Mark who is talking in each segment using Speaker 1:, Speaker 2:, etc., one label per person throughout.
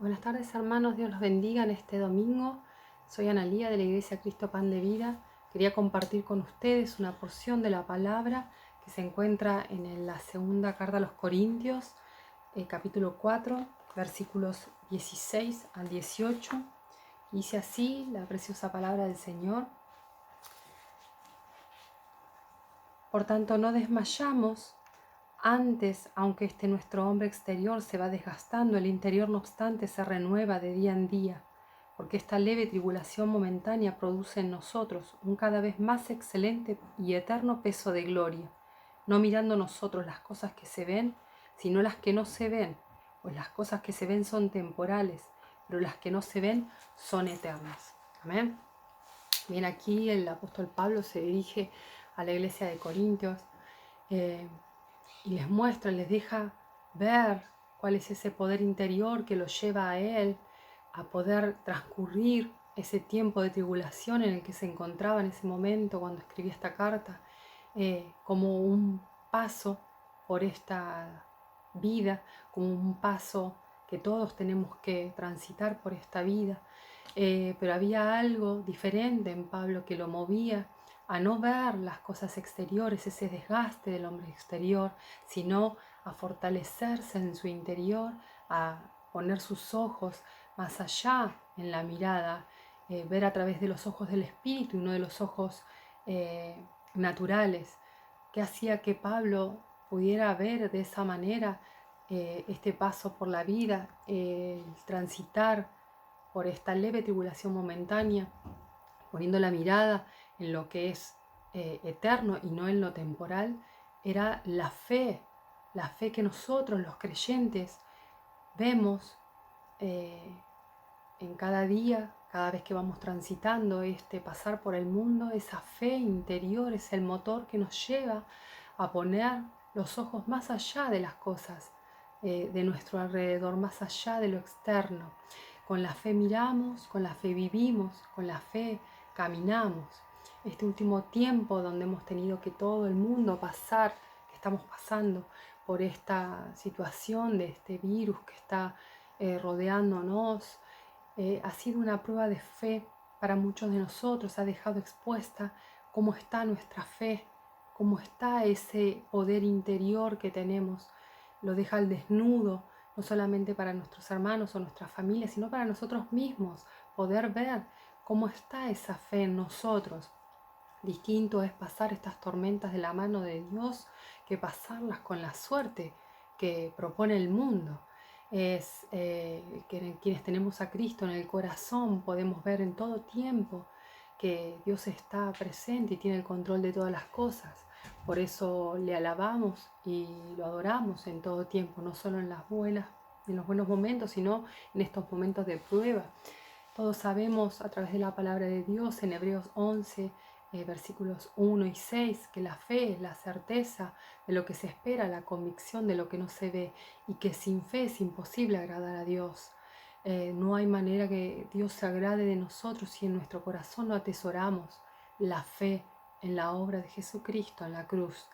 Speaker 1: Buenas tardes hermanos, Dios los bendiga en este domingo. Soy Analía de la Iglesia Cristo Pan de Vida. Quería compartir con ustedes una porción de la palabra que se encuentra en la segunda carta a los Corintios, capítulo 4, versículos 16 al 18. Dice así la preciosa palabra del Señor. Por tanto, no desmayamos. Antes, aunque nuestro hombre exterior se va desgastando, el interior no obstante se renueva de día en día, porque esta leve tribulación momentánea produce en nosotros un cada vez más excelente y eterno peso de gloria, no mirando nosotros las cosas que se ven, sino las que no se ven, pues las cosas que se ven son temporales, pero las que no se ven son eternas. Amén. Bien, aquí el apóstol Pablo se dirige a la iglesia de Corintios, y les muestra, les deja ver cuál es ese poder interior que los lleva a él a poder transcurrir ese tiempo de tribulación en el que se encontraba en ese momento cuando escribía esta carta, como un paso por esta vida, como un paso que todos tenemos que transitar por esta vida. Pero había algo diferente en Pablo que lo movía a no ver las cosas exteriores, ese desgaste del hombre exterior, sino a fortalecerse en su interior, a poner sus ojos más allá en la mirada, ver a través de los ojos del Espíritu y no de los ojos naturales, que hacía que Pablo pudiera ver de esa manera este paso por la vida, transitar por esta leve tribulación momentánea, poniendo la mirada en lo que es eterno y no en lo temporal, era la fe que nosotros los creyentes vemos en cada día, cada vez que vamos transitando pasar por el mundo. Esa fe interior es el motor que nos lleva a poner los ojos más allá de las cosas de nuestro alrededor, más allá de lo externo. Con la fe miramos, con la fe vivimos, con la fe caminamos. Este último tiempo donde hemos tenido que todo el mundo pasar, que estamos pasando por esta situación de este virus que está rodeándonos, ha sido una prueba de fe para muchos de nosotros. Ha dejado expuesta cómo está nuestra fe, cómo está ese poder interior que tenemos. Lo deja al desnudo, no solamente para nuestros hermanos o nuestras familias, sino para nosotros mismos, poder ver cómo está esa fe en nosotros. Distinto es pasar estas tormentas de la mano de Dios que pasarlas con la suerte que propone el mundo. Es que quienes tenemos a Cristo en el corazón podemos ver en todo tiempo que Dios está presente y tiene el control de todas las cosas. Por eso le alabamos y lo adoramos en todo tiempo, no solo en los buenos momentos, sino en estos momentos de prueba. Todos sabemos a través de la palabra de Dios en Hebreos 11, versículos 1 y 6, que la fe es la certeza de lo que se espera, la convicción de lo que no se ve, y que sin fe es imposible agradar a Dios. No hay manera que Dios se agrade de nosotros si en nuestro corazón no atesoramos la fe en la obra de Jesucristo en la cruz.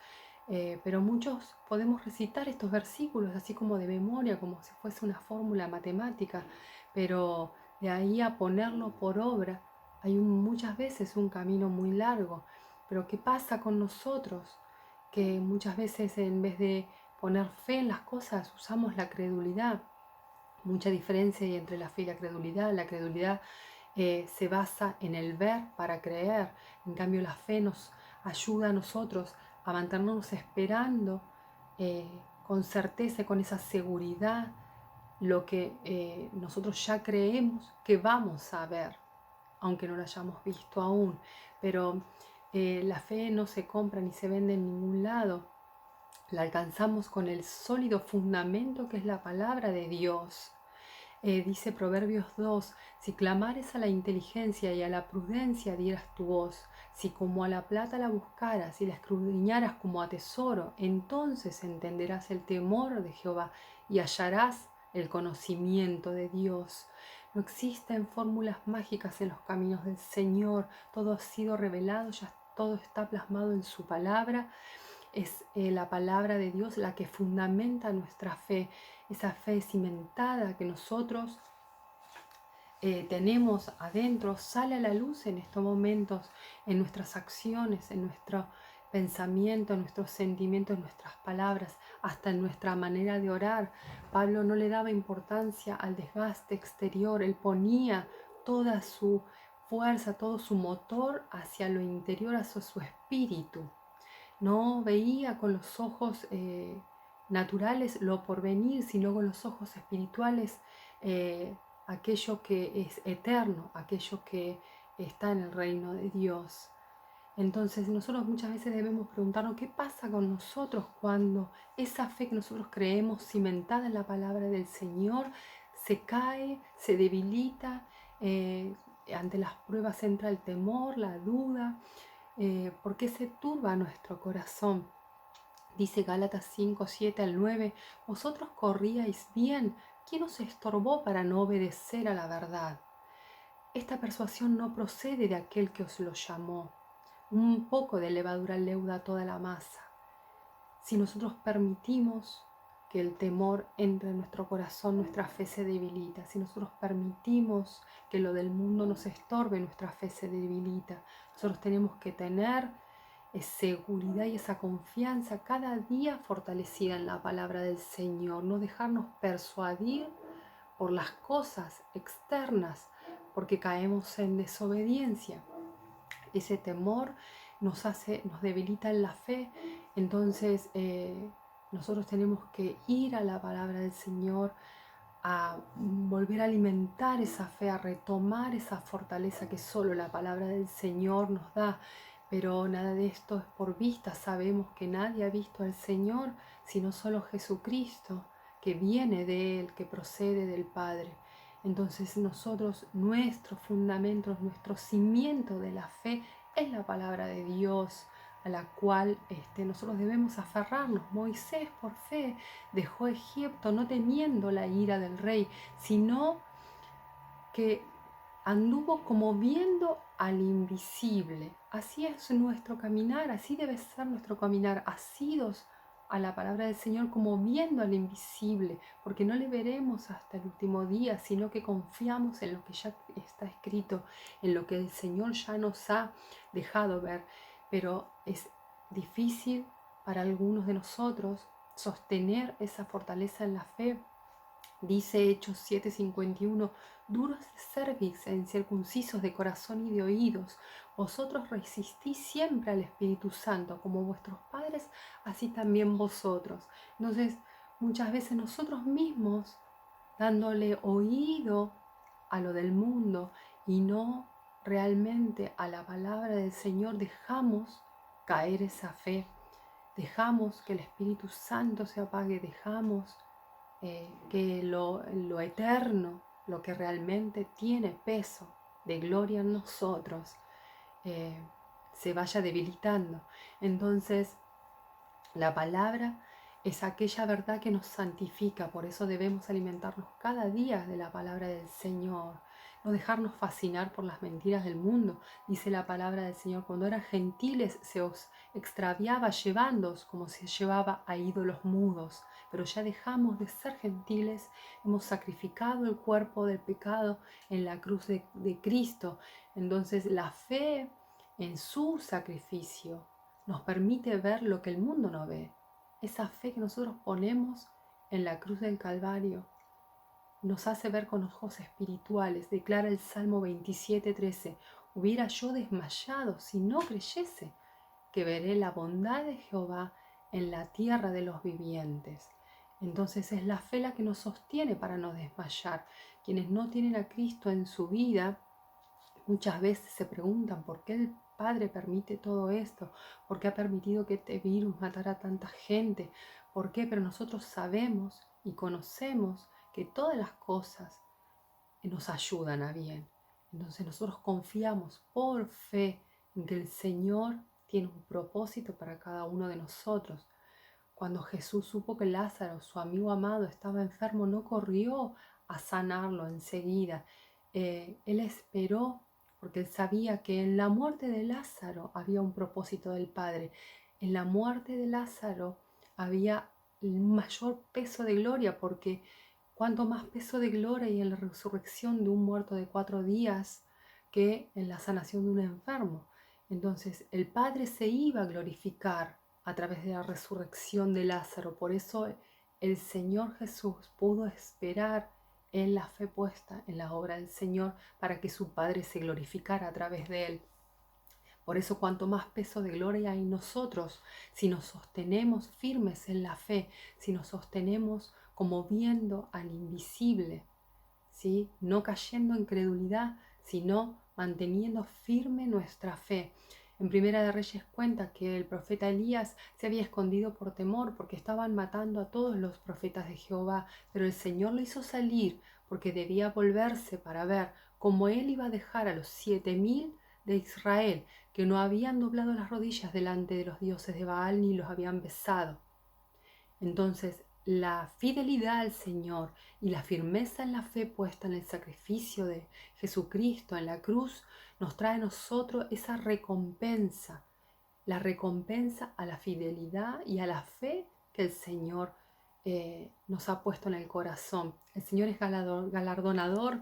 Speaker 1: Pero muchos podemos recitar estos versículos así como de memoria, como si fuese una fórmula matemática, pero de ahí a ponerlo por obra hay muchas veces un camino muy largo. Pero ¿qué pasa con nosotros? Que muchas veces en vez de poner fe en las cosas usamos la credulidad. Mucha diferencia hay entre la fe y la credulidad. La credulidad se basa en el ver para creer. En cambio, la fe nos ayuda a nosotros a mantenernos esperando con certeza, con esa seguridad, lo que nosotros ya creemos que vamos a ver, aunque no lo hayamos visto aún. Pero la fe no se compra ni se vende en ningún lado. La alcanzamos con el sólido fundamento que es la palabra de Dios. Dice Proverbios 2, si clamares a la inteligencia y a la prudencia dieras tu voz, si como a la plata la buscaras y la escudriñaras como a tesoro, entonces entenderás el temor de Jehová y hallarás el conocimiento de Dios. No existen fórmulas mágicas en los caminos del Señor. Todo ha sido revelado, ya todo está plasmado en su palabra. Es la palabra de Dios la que fundamenta nuestra fe, esa fe cimentada que nosotros tenemos adentro sale a la luz en estos momentos, en nuestras acciones, en nuestro pensamiento, en nuestros sentimientos, en nuestras palabras, hasta en nuestra manera de orar. Pablo no le daba importancia al desgaste exterior, él ponía toda su fuerza, todo su motor hacia lo interior, hacia su espíritu. No veía con los ojos naturales lo porvenir, sino con los ojos espirituales aquello que es eterno, aquello que está en el reino de Dios. Entonces nosotros muchas veces debemos preguntarnos qué pasa con nosotros cuando esa fe que nosotros creemos cimentada en la palabra del Señor se cae, se debilita, ante las pruebas entra el temor, la duda, ¿por qué se turba nuestro corazón? Dice Gálatas 5, 7 al 9, vosotros corríais bien, ¿quién os estorbó para no obedecer a la verdad? Esta persuasión no procede de aquel que os lo llamó. Un poco de levadura leuda toda la masa. Si nosotros permitimos que el temor entre en nuestro corazón, nuestra fe se debilita. Si nosotros permitimos que lo del mundo nos estorbe, nuestra fe se debilita. Nosotros tenemos que tener seguridad y esa confianza cada día fortalecida en la palabra del Señor. No dejarnos persuadir por las cosas externas, porque caemos en desobediencia. Ese temor nos debilita en la fe. Entonces nosotros tenemos que ir a la palabra del Señor, a volver a alimentar esa fe, a retomar esa fortaleza que solo la palabra del Señor nos da. Pero nada de esto es por vista. Sabemos que nadie ha visto al Señor sino solo Jesucristo, que viene de Él, que procede del Padre. Entonces nosotros, nuestro fundamento, nuestro cimiento de la fe es la palabra de Dios, a la cual nosotros debemos aferrarnos. Moisés por fe dejó Egipto no temiendo la ira del rey, sino que anduvo como viendo al invisible. Así es nuestro caminar, así debe ser nuestro caminar, asidos a la palabra del Señor como viendo al invisible, porque no le veremos hasta el último día, sino que confiamos en lo que ya está escrito, en lo que el Señor ya nos ha dejado ver. Pero es difícil para algunos de nosotros sostener esa fortaleza en la fe. Dice Hechos 7:51, duros de cerviz e incircuncisos de corazón y de oídos, vosotros resistís siempre al Espíritu Santo, como vuestros padres, así también vosotros. Entonces, muchas veces nosotros mismos, dándole oído a lo del mundo y no realmente a la palabra del Señor, dejamos caer esa fe, dejamos que el Espíritu Santo se apague, dejamos que lo eterno, lo que realmente tiene peso de gloria en nosotros, se vaya debilitando. Entonces, la palabra es aquella verdad que nos santifica, por eso debemos alimentarnos cada día de la palabra del Señor, no dejarnos fascinar por las mentiras del mundo. Dice la palabra del Señor, cuando eran gentiles se os extraviaba llevándoos como se llevaba a ídolos mudos, pero ya dejamos de ser gentiles, hemos sacrificado el cuerpo del pecado en la cruz de Cristo. Entonces la fe en su sacrificio nos permite ver lo que el mundo no ve. Esa fe que nosotros ponemos en la cruz del Calvario nos hace ver con ojos espirituales. Declara el Salmo 27:13, hubiera yo desmayado si no creyese que veré la bondad de Jehová en la tierra de los vivientes. Entonces es la fe la que nos sostiene para no desmayar. Quienes no tienen a Cristo en su vida muchas veces se preguntan por qué el Padre permite todo esto, por qué ha permitido que este virus matara a tanta gente, por qué, pero nosotros sabemos y conocemos que todas las cosas nos ayudan a bien. Entonces nosotros confiamos por fe en que el Señor tiene un propósito para cada uno de nosotros. Cuando Jesús supo que Lázaro, su amigo amado, estaba enfermo, no corrió a sanarlo enseguida. Él esperó porque él sabía que en la muerte de Lázaro había un propósito del Padre. En la muerte de Lázaro había un mayor peso de gloria porque cuánto más peso de gloria hay en la resurrección de un muerto de 4 días que en la sanación de un enfermo. Entonces el Padre se iba a glorificar a través de la resurrección de Lázaro. Por eso el Señor Jesús pudo esperar en la fe puesta en la obra del Señor para que su Padre se glorificara a través de él. Por eso cuanto más peso de gloria hay en nosotros, si nos sostenemos firmes en la fe, si nos sostenemos como viendo al invisible, ¿sí? No cayendo en credulidad, sino manteniendo firme nuestra fe. En Primera de Reyes cuenta que el profeta Elías se había escondido por temor porque estaban matando a todos los profetas de Jehová, pero el Señor lo hizo salir porque debía volverse para ver cómo él iba a dejar a los 7.000 de Israel que no habían doblado las rodillas delante de los dioses de Baal ni los habían besado. Entonces, la fidelidad al Señor y la firmeza en la fe puesta en el sacrificio de Jesucristo en la cruz nos trae a nosotros esa recompensa, la recompensa a la fidelidad y a la fe que el Señor nos ha puesto en el corazón. El Señor es galardonador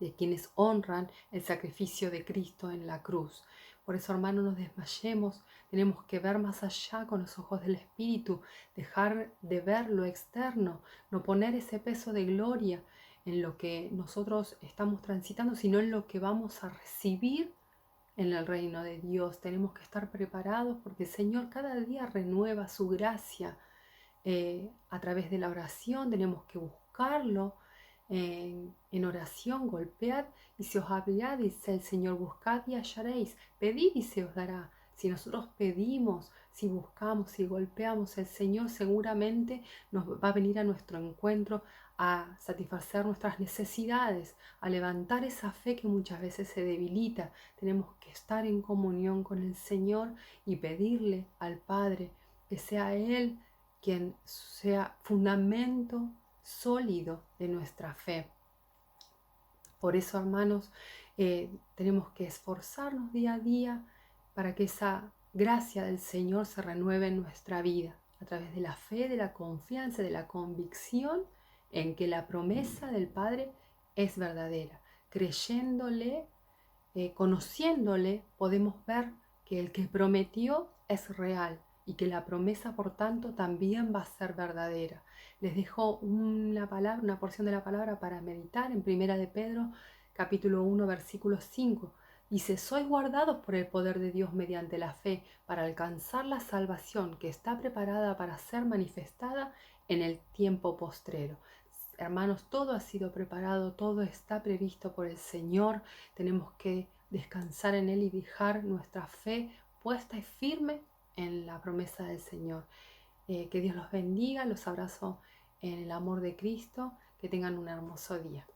Speaker 1: de quienes honran el sacrificio de Cristo en la cruz. Por eso, hermanos, no nos desmayemos, tenemos que ver más allá con los ojos del Espíritu, dejar de ver lo externo, no poner ese peso de gloria en lo que nosotros estamos transitando, sino en lo que vamos a recibir en el reino de Dios. Tenemos que estar preparados porque el Señor cada día renueva su gracia a través de la oración. Tenemos que buscarlo en oración, golpead y se os abrirá, dice el Señor, buscad y hallaréis, pedid y se os dará. Si nosotros pedimos, si buscamos, si golpeamos, el Señor seguramente nos va a venir a nuestro encuentro a satisfacer nuestras necesidades, a levantar esa fe que muchas veces se debilita. Tenemos que estar en comunión con el Señor y pedirle al Padre que sea Él quien sea fundamento sólido de nuestra fe. Por eso, hermanos, tenemos que esforzarnos día a día para que esa gracia del Señor se renueve en nuestra vida a través de la fe, de la confianza, de la convicción en que la promesa del Padre es verdadera. Creyéndole, conociéndole, podemos ver que el que prometió es real y que la promesa, por tanto, también va a ser verdadera. Les dejo una palabra, una porción de la palabra para meditar en Primera de Pedro, capítulo 1, versículo 5. Dice, sois guardados por el poder de Dios mediante la fe para alcanzar la salvación que está preparada para ser manifestada en el tiempo postrero. Hermanos, todo ha sido preparado, todo está previsto por el Señor. Tenemos que descansar en Él y dejar nuestra fe puesta y firme en la promesa del Señor. Que Dios los bendiga, los abrazo en el amor de Cristo, que tengan un hermoso día.